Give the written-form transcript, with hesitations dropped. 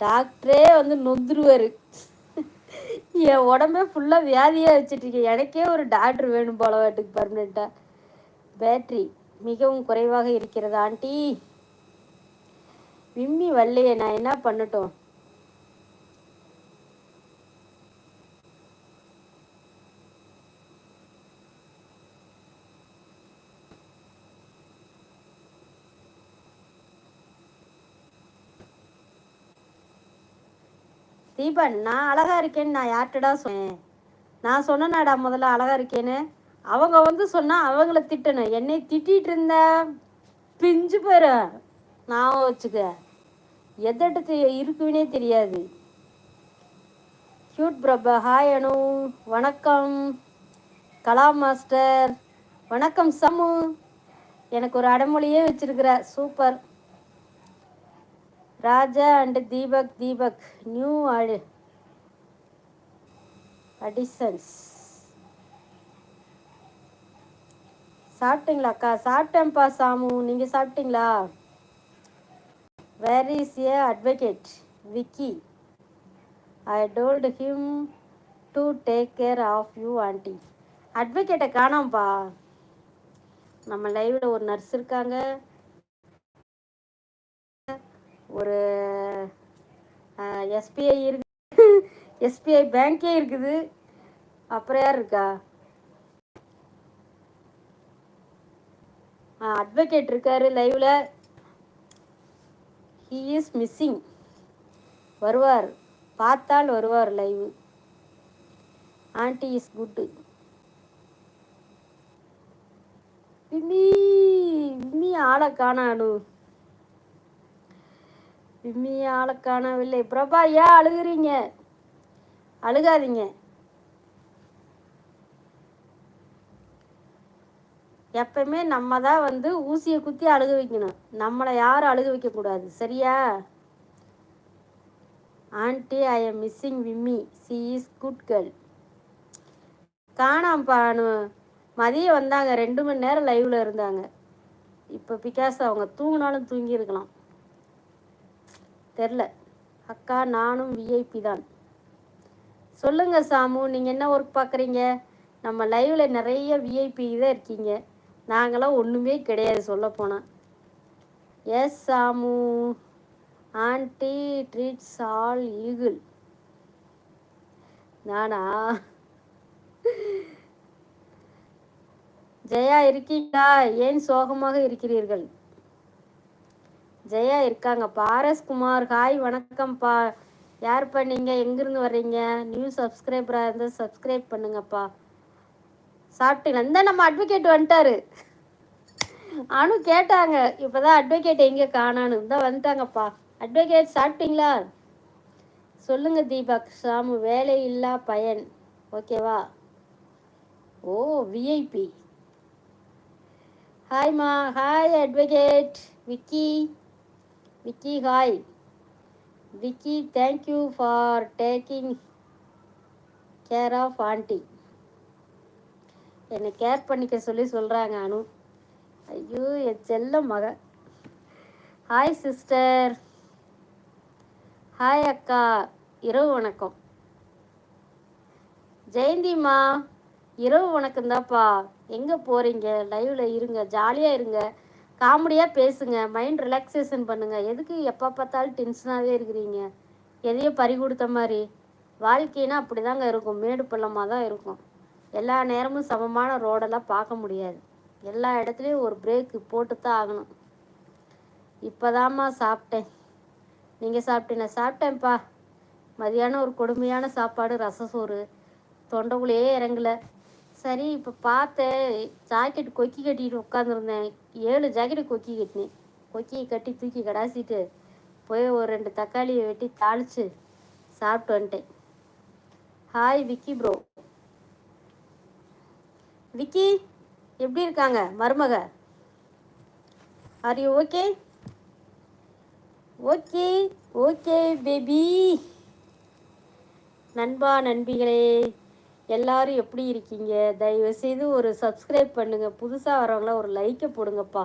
டாக்டரே வந்து நொந்துருவார். என் உடம்பே ஃபுல்லாக வியாதியாக வச்சுட்ருக்கேன். எனக்கே ஒரு டாக்டர் வேணும் போல வாட்டுக்கு பர்மனெண்ட்டாக. பேட்ரி மிகவும் குறைவாக இருக்கிறது ஆண்டி. விம்மி வரலையே, நான் என்ன பண்ணட்டும்? தீபன், நான் அழகா இருக்கேன்னு நான் யார்கிட்டடா சொன்னேன்? நான் சொன்னேனாடா முதல்ல அழகா இருக்கேன்னு? அவங்க வந்து சொன்னா அவங்கள திட்டணும். என்னை திட்டிகிட்டு இருந்த பிஞ்சு போயிரு. நான் வச்சுக்க எதட்டு இருக்குன்னே தெரியாது. கியூட் பிரபா, ஹாய் அனு, வணக்கம் கலா மாஸ்டர், வணக்கம் சமு. எனக்கு ஒரு அடைமொழியே வச்சிருக்கிற, super. Raja and Deepak new additions. சாப்பிட்டீங்களாக்கா? சாப்பிட்டேன்ப்பா சாமு, நீங்கள் சாப்பிட்டீங்களா? Where is a advocate Vicky? I told him to take care of you aunty. அட்வொகேட்டை காணோம்ப்பா. நம்ம லைவில் ஒரு நர்ஸ் இருக்காங்க, ஒரு எஸ்பிஐ இருக்கு, எஸ்பிஐ பேங்கே இருக்குது. அப்புறம் யார் இருக்கா? அட்வொகேட் இருக்காரு லைவ்ல. He is missing. வருவார், பார்த்தால் வருவார் லைவ். Aunty is good. விம்மி ஆளை காணானு. விம்மி ஆளை காணவில்லை. பிரபா, ஏன் அழுகுறீங்க? அழுகாதீங்க. எப்பவுமே நம்ம தான் வந்து ஊசியை குத்தி அழுக வைக்கணும். நம்மளை யாரும் அழுக வைக்கக்கூடாது, சரியா? ஆண்டி, ஐ எம் மிஸ்ஸிங் விம்மி, சி இஸ் குட் கேர்ள். காணாம்ப்பானு. மதியம் வந்தாங்க, 2 மணி நேரம் லைவில் இருந்தாங்க. இப்போ பிகாஸ் அவங்க தூங்கினாலும் தூங்கியிருக்கலாம், தெரில. அக்கா, நானும் விஐபி தான். சொல்லுங்கள் சாமு, நீங்கள் என்ன ஒர்க் பார்க்குறீங்க? நம்ம லைவில் நிறைய விஐபி தான் இருக்கீங்க, நாங்களாம் ஒன்றுமே கிடையாது சொல்லப்போனால். எஸ் சாமு, ஆண்டி ட்ரீட்ஸ் ஆல் ஈகிள். நானா? ஜெயா இருக்கீங்களா? ஏன் சோகமாக இருக்கிறீர்கள்? ஜெயா இருக்காங்கப்பா. ஆர்எஸ் குமார், ஹாய் வணக்கம்ப்பா. யார்ப்பா நீங்கள்? எங்கேருந்து வர்றீங்க? நியூ சப்ஸ்கிரைபராக இருந்தால் சப்ஸ்கிரைப் பண்ணுங்கப்பா. சாப்பிட்டீங்களா? இந்த நம்ம அட்வொகேட் வந்துட்டாரு. அனு கேட்டாங்க இப்போ தான் அட்வொகேட் எங்கே காணான்னு. தான் வந்துட்டாங்கப்பா. அட்வொகேட் சாப்பிட்டீங்களா? சொல்லுங்க தீபக். சாமு, வேலை இல்லா பயன், ஓகேவா? Oh, VIP. ஹாய்மா. Hi advocate Vicky. Vicky hi. Vicky, thank you for taking care of aunty. என்னை கேர் பண்ணிக்க சொல்லி சொல்கிறாங்க அனு. ஐயோ, என் செல்ல மக. Hi sister. ஹாய் அக்கா, இரவு வணக்கம். ஜெயந்திம்மா, இரவு வணக்கம் தான்ப்பா. எங்கே போகிறீங்க? லைவில் இருங்க, ஜாலியாக இருங்க, காமெடியாக பேசுங்க, மைண்ட் ரிலாக்ஸேஷன் பண்ணுங்கள். எதுக்கு எப்போ பார்த்தாலும் டென்ஷனாகவே இருக்கிறீங்க? எதையும் பறி கொடுத்த மாதிரி. வாழ்க்கைனா அப்படி தாங்க இருக்கும், மேடு பள்ளமாக தான் இருக்கும். எல்லா நேரமும் சமமான ரோடெல்லாம் பார்க்க முடியாது. எல்லா இடத்துலையும் ஒரு பிரேக்கு போட்டு தான் ஆகணும். இப்போதாம்மா சாப்பிட்டேன். நீங்கள் சாப்பிட்டீங்க? சாப்பிட்டேன்ப்பா. மதியானம் ஒரு கொடுமையான சாப்பாடு, ரசசோறு, தொண்டைக்குள்ளேயே இறங்கலை. சரி, இப்போ பார்த்தேன், ஜாக்கெட் கொக்கி கட்டிட்டு உட்காந்துருந்தேன். 7 ஜாக்கெட்டு கொக்கி கட்டினேன். கொக்கியை கட்டி தூக்கி கடாசிட்டு போய் ஒரு 2 தக்காளியை வெட்டி தாளித்து சாப்பிட்டு வந்துட்டேன். Hi Vicky bro. விக்கி எப்படி இருக்காங்க மருமக? Are you okay? Okay okay baby. நண்பா, நண்பிகளே, எல்லாரும் எப்படி இருக்கீங்க? தயவுசெய்து ஒரு சப்ஸ்கிரைப் பண்ணுங்கள். புதுசாக வரவங்களாம் ஒரு லைக்கை போடுங்கப்பா.